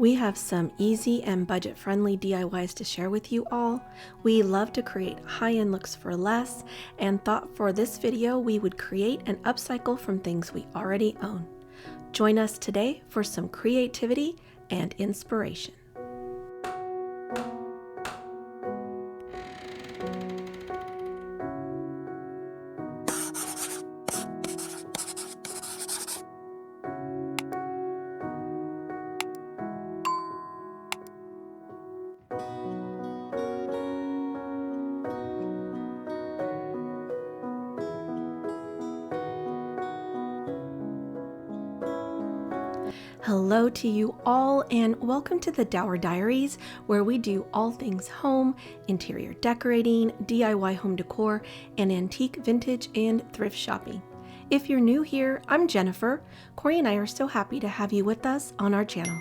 We have some easy and budget-friendly DIYs to share with you all. We love to create high-end looks for less and thought for this video we would create and upcycle from things we already own. Join us today for some creativity and inspiration. Hello to you all and welcome to the Dauer Diaries, where we do all things home, interior decorating, DIY home decor, and antique, vintage, and thrift shopping. If you're new here, I'm Jennifer. Cory and I are so happy to have you with us on our channel.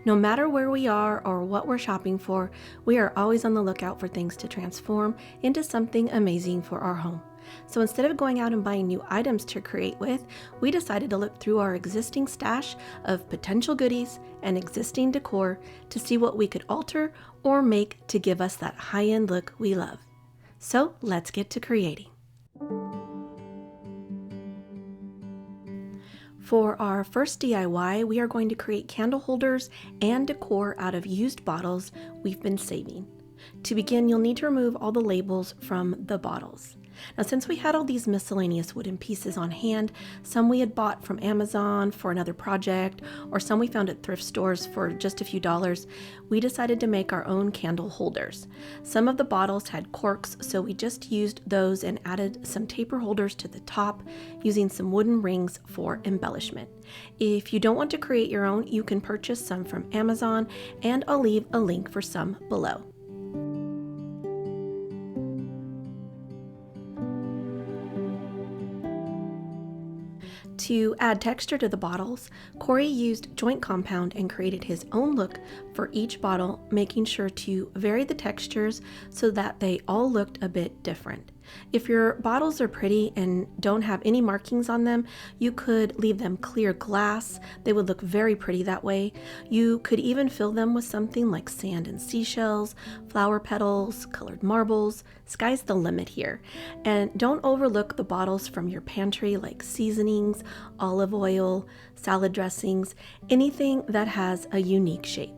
No matter where we are or what we're shopping for, we are always on the lookout for things to transform into something amazing for our home. So instead of going out and buying new items to create with, we decided to look through our existing stash of potential goodies and existing decor to see what we could alter or make to give us that high-end look we love. So let's get to creating. For our first DIY, we are going to create candle holders and decor out of used bottles we've been saving. To begin, you'll need to remove all the labels from the bottles. Now, since we had all these miscellaneous wooden pieces on hand, some we had bought from Amazon for another project, or some we found at thrift stores for just a few dollars, we decided to make our own candle holders. Some of the bottles had corks, so we just used those and added some taper holders to the top, using some wooden rings for embellishment. If you don't want to create your own, you can purchase some from Amazon, and I'll leave a link for some below. To add texture to the bottles, Cory used joint compound and created his own look for each bottle, making sure to vary the textures so that they all looked a bit different. If your bottles are pretty and don't have any markings on them, you could leave them clear glass. They would look very pretty that way. You could even fill them with something like sand and seashells, flower petals, colored marbles. Sky's the limit here. And don't overlook the bottles from your pantry like seasonings, olive oil, salad dressings, anything that has a unique shape.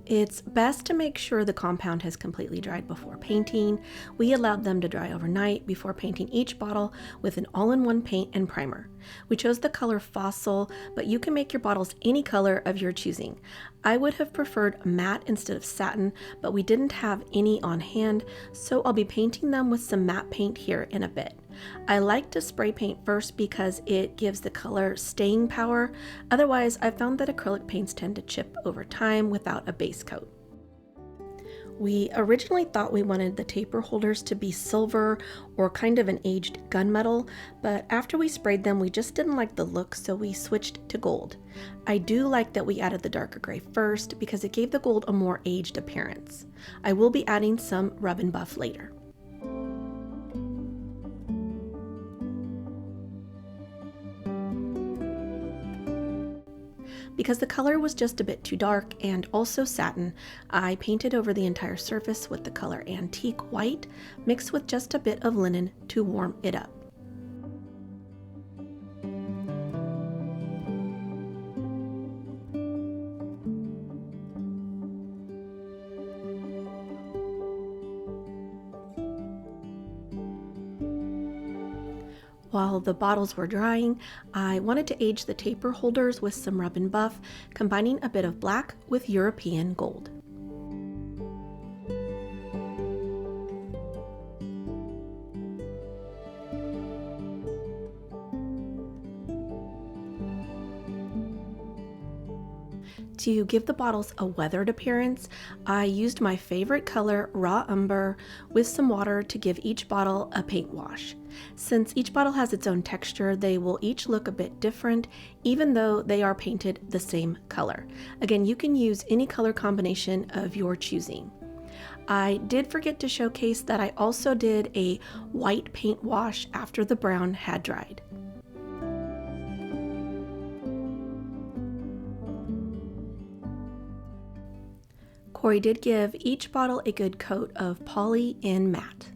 It's best to make sure the compound has completely dried before painting. We allowed them to dry overnight before painting each bottle with an all-in-one paint and primer. We chose the color Fossil, but you can make your bottles any color of your choosing. I would have preferred matte instead of satin, but we didn't have any on hand, so I'll be painting them with some matte paint here in a bit. I like to spray paint first because it gives the color staying power. Otherwise, I've found that acrylic paints tend to chip over time without a base coat. We originally thought we wanted the taper holders to be silver or kind of an aged gunmetal, but after we sprayed them, we just didn't like the look, so we switched to gold. I do like that we added the darker gray first because it gave the gold a more aged appearance. I will be adding some rub and buff later. Because the color was just a bit too dark and also satin, I painted over the entire surface with the color antique white, mixed with just a bit of linen to warm it up. While the bottles were drying, I wanted to age the taper holders with some rub and buff, combining a bit of black with European gold. To give the bottles a weathered appearance, I used my favorite color, raw umber, with some water to give each bottle a paint wash. Since each bottle has its own texture, they will each look a bit different, even though they are painted the same color. Again, you can use any color combination of your choosing. I did forget to showcase that I also did a white paint wash after the brown had dried. Cory did give each bottle a good coat of poly in matte.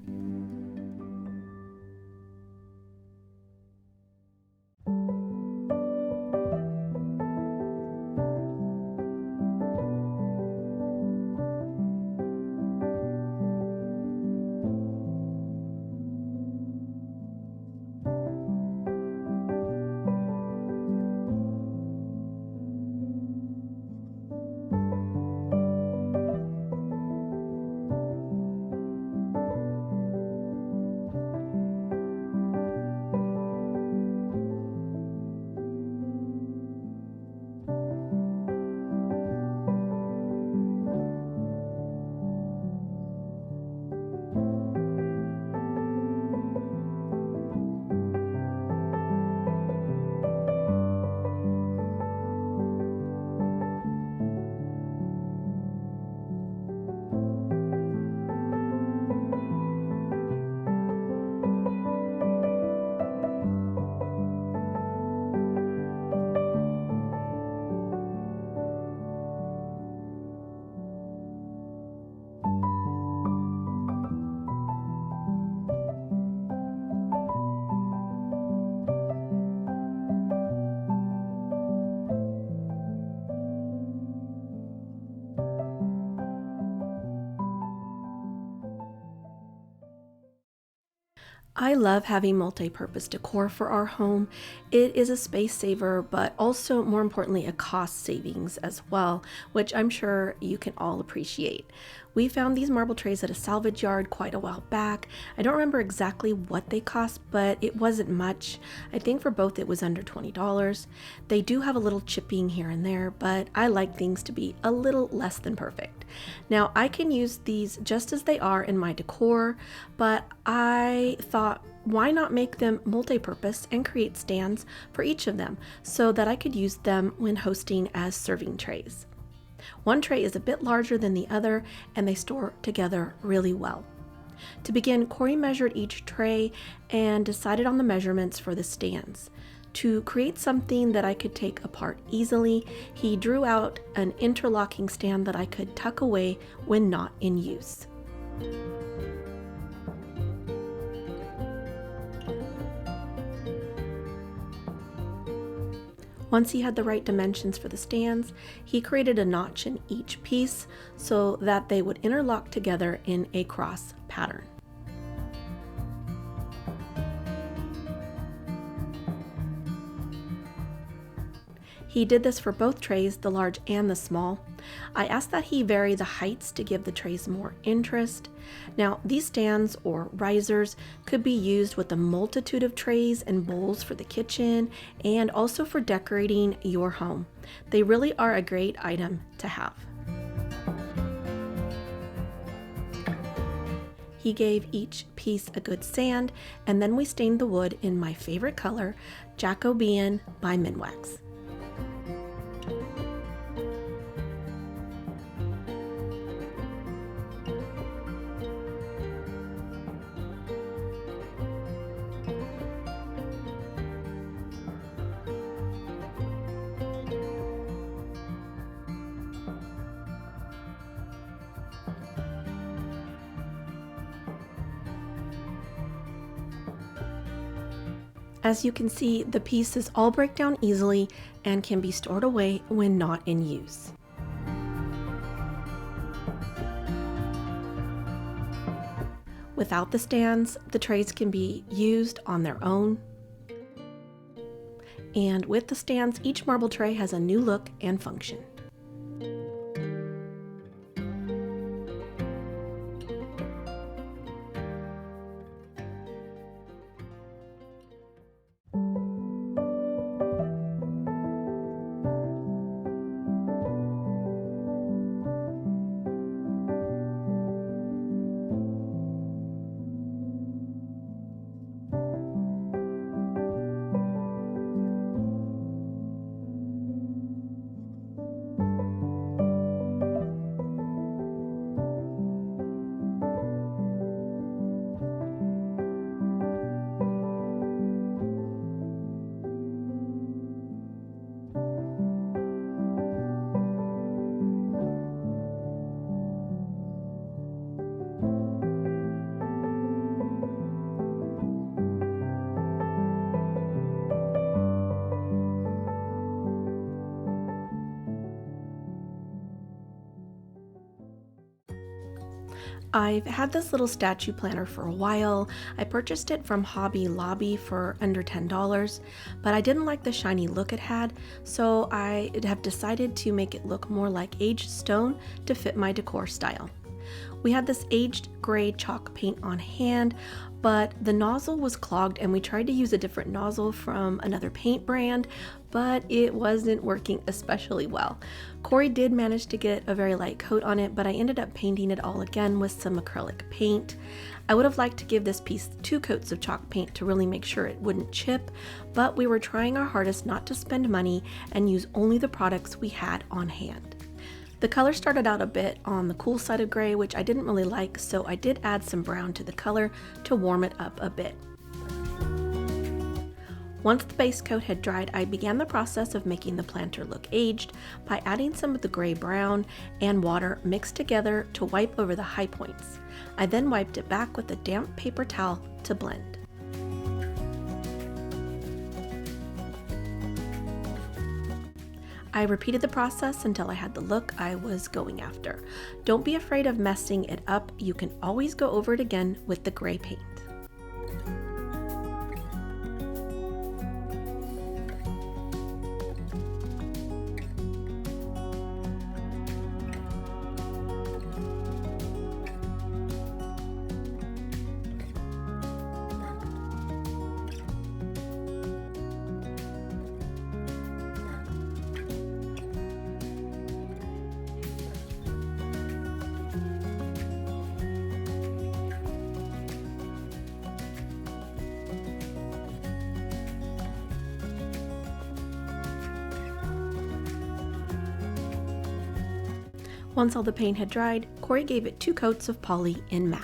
I love having multi-purpose decor for our home. It is a space saver, but also more importantly, a cost savings as well, which I'm sure you can all appreciate. We found these marble trays at a salvage yard quite a while back. I don't remember exactly what they cost, but it wasn't much. I think for both it was under $20. They do have a little chipping here and there, but I like things to be a little less than perfect. Now I can use these just as they are in my decor, but I thought, why not make them multi-purpose and create stands for each of them so that I could use them when hosting as serving trays. One tray is a bit larger than the other and they store together really well. To begin, Cory measured each tray and decided on the measurements for the stands. To create something that I could take apart easily, he drew out an interlocking stand that I could tuck away when not in use. Once he had the right dimensions for the stands, he created a notch in each piece so that they would interlock together in a cross pattern. He did this for both trays, the large and the small. I asked that he vary the heights to give the trays more interest. Now, these stands or risers could be used with a multitude of trays and bowls for the kitchen and also for decorating your home. They really are a great item to have. He gave each piece a good sand, and then we stained the wood in my favorite color, Jacobean by Minwax. As you can see, the pieces all break down easily and can be stored away when not in use. Without the stands, the trays can be used on their own. And with the stands, each marble tray has a new look and function. I've had this little statue planner for a while. I purchased it from Hobby Lobby for under $10, but I didn't like the shiny look it had, so I have decided to make it look more like aged stone to fit my decor style. We had this aged gray chalk paint on hand, but the nozzle was clogged and we tried to use a different nozzle from another paint brand, but it wasn't working especially well. Cory did manage to get a very light coat on it, but I ended up painting it all again with some acrylic paint. I would have liked to give this piece 2 coats of chalk paint to really make sure it wouldn't chip, but we were trying our hardest not to spend money and use only the products we had on hand. The color started out a bit on the cool side of gray, which I didn't really like, so I did add some brown to the color to warm it up a bit. Once the base coat had dried, I began the process of making the planter look aged by adding some of the gray-brown and water mixed together to wipe over the high points. I then wiped it back with a damp paper towel to blend. I repeated the process until I had the look I was going after. Don't be afraid of messing it up. You can always go over it again with the gray paint. Once all the paint had dried, Cory gave it 2 coats of poly in matte.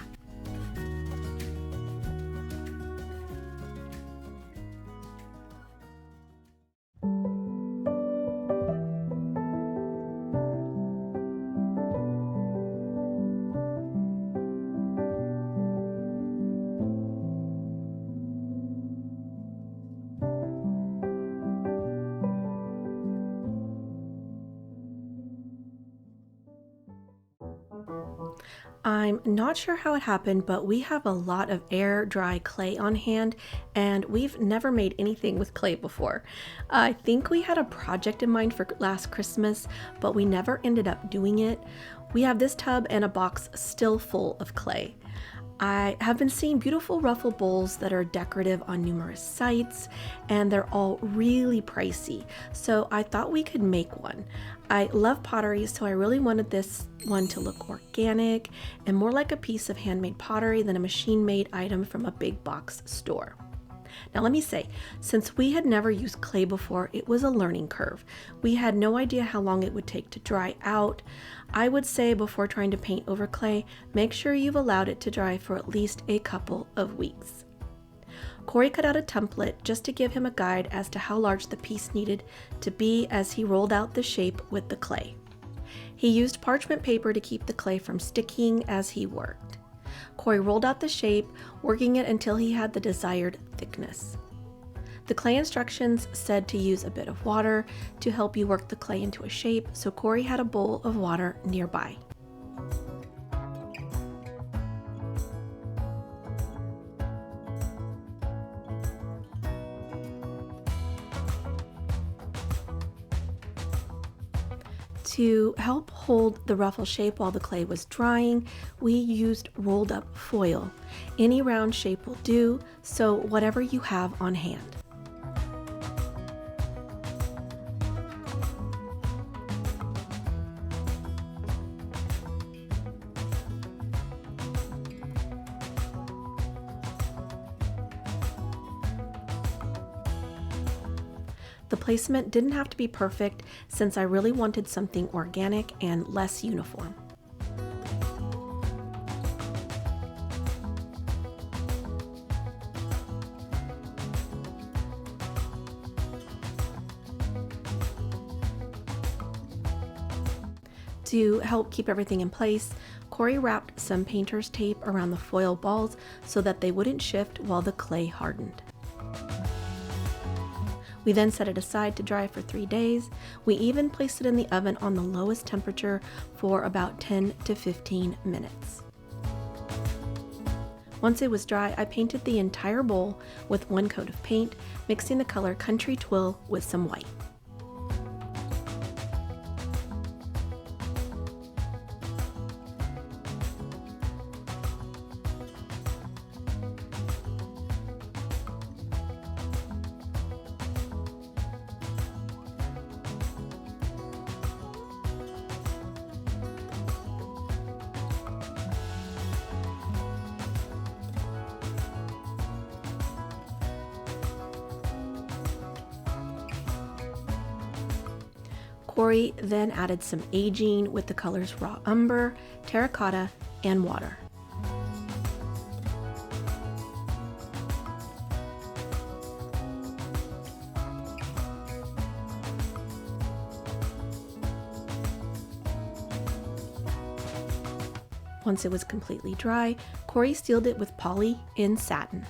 I'm not sure how it happened, but we have a lot of air dry clay on hand and we've never made anything with clay before. I think we had a project in mind for last Christmas, but we never ended up doing it. We have this tub and a box still full of clay. I have been seeing beautiful Ruffle bowls that are decorative on numerous sites, and they're all really pricey, so I thought we could make one. I love pottery, so I really wanted this one to look organic and more like a piece of handmade pottery than a machine-made item from a big box store. Now let me say, since we had never used clay before, it was a learning curve. We had no idea how long it would take to dry out. I would say before trying to paint over clay, make sure you've allowed it to dry for at least a couple of weeks. Cory cut out a template just to give him a guide as to how large the piece needed to be as he rolled out the shape with the clay. He used parchment paper to keep the clay from sticking as he worked. Cory rolled out the shape, working it until he had the desired thickness. The clay instructions said to use a bit of water to help you work the clay into a shape, so Cory had a bowl of water nearby. To help hold the ruffle shape while the clay was drying, we used rolled up foil. Any round shape will do, so whatever you have on hand. The placement didn't have to be perfect since I really wanted something organic and less uniform. To help keep everything in place, Cory wrapped some painter's tape around the foil balls so that they wouldn't shift while the clay hardened. We then set it aside to dry for 3 days. We even placed it in the oven on the lowest temperature for about 10 to 15 minutes. Once it was dry, I painted the entire bowl with one coat of paint, mixing the color Country Twill with some white. Cory then added some aging with the colors raw umber, terracotta, and water. Once it was completely dry, Cory sealed it with poly in satin.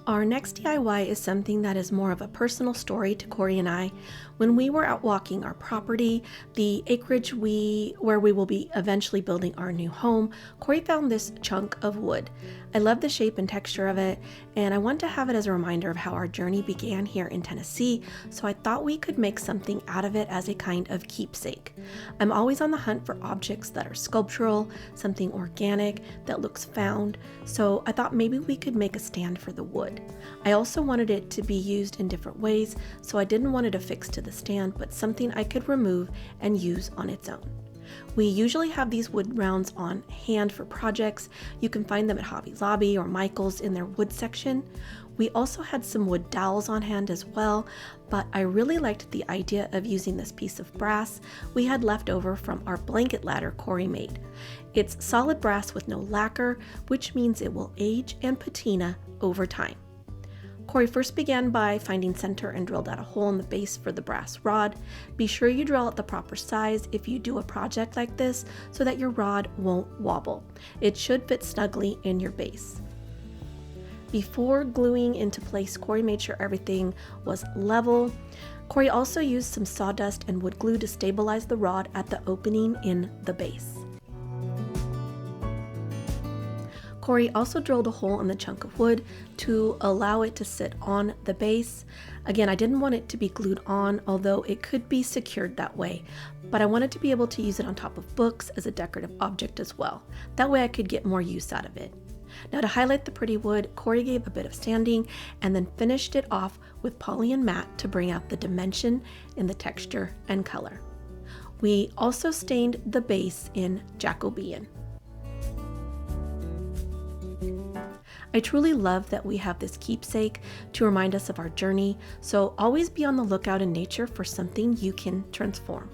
Our next DIY is something that is more of a personal story to Cory and I. When we were out walking our property, the acreage where we will be eventually building our new home, Cory found this chunk of wood. I love the shape and texture of it, and I want to have it as a reminder of how our journey began here in Tennessee, so I thought we could make something out of it as a kind of keepsake. I'm always on the hunt for objects that are sculptural, something organic that looks found, so I thought maybe we could make a stand for the wood. I also wanted it to be used in different ways, so I didn't want it affixed to the stand, but something I could remove and use on its own. We usually have these wood rounds on hand for projects. You can find them at Hobby Lobby or Michael's in their wood section. We also had some wood dowels on hand as well, but I really liked the idea of using this piece of brass we had left over from our blanket ladder Cory made. It's solid brass with no lacquer, which means it will age and patina over time. Cory first began by finding center and drilled out a hole in the base for the brass rod. Be sure you drill out the proper size if you do a project like this so that your rod won't wobble. It should fit snugly in your base. Before gluing into place, Cory made sure everything was level. Cory also used some sawdust and wood glue to stabilize the rod at the opening in the base. Cory also drilled a hole in the chunk of wood to allow it to sit on the base. Again, I didn't want it to be glued on, although it could be secured that way, but I wanted to be able to use it on top of books as a decorative object as well. That way I could get more use out of it. Now to highlight the pretty wood, Cory gave a bit of sanding and then finished it off with poly and matte to bring out the dimension in the texture and color. We also stained the base in Jacobean. I truly love that we have this keepsake to remind us of our journey, so always be on the lookout in nature for something you can transform.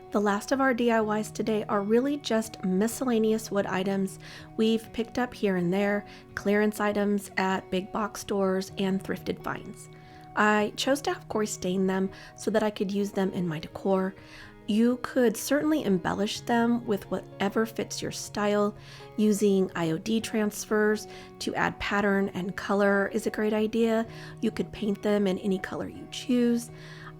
The last of our DIYs today are really just miscellaneous wood items we've picked up here and there, clearance items at big box stores, and thrifted finds. I chose to have Cory stain them so that I could use them in my decor. You could certainly embellish them with whatever fits your style. Using IOD transfers to add pattern and color is a great idea. You could paint them in any color you choose.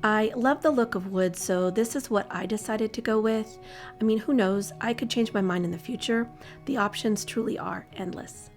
I love the look of wood, so this is what I decided to go with. I mean, who knows? I could change my mind in the future. The options truly are endless.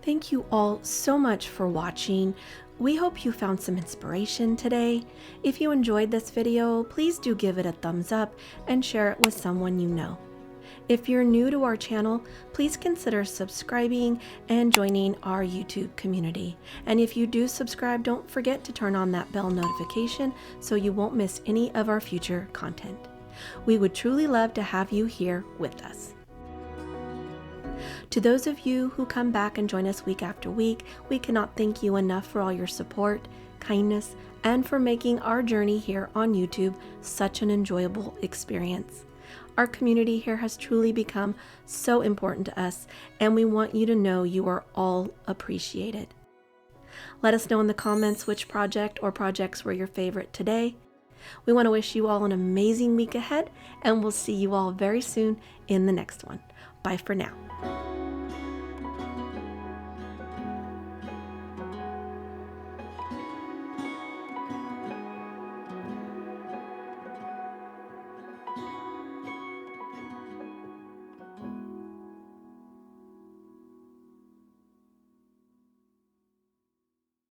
Thank you all so much for watching. We hope you found some inspiration today. If you enjoyed this video, please do give it a thumbs up and share it with someone you know. If you're new to our channel, please consider subscribing and joining our YouTube community. And if you do subscribe, don't forget to turn on that bell notification so you won't miss any of our future content. We would truly love to have you here with us. To those of you who come back and join us week after week, we cannot thank you enough for all your support, kindness, and for making our journey here on YouTube such an enjoyable experience. Our community here has truly become so important to us, and we want you to know you are all appreciated. Let us know in the comments which project or projects were your favorite today. We want to wish you all an amazing week ahead, and we'll see you all very soon in the next one. Bye for now.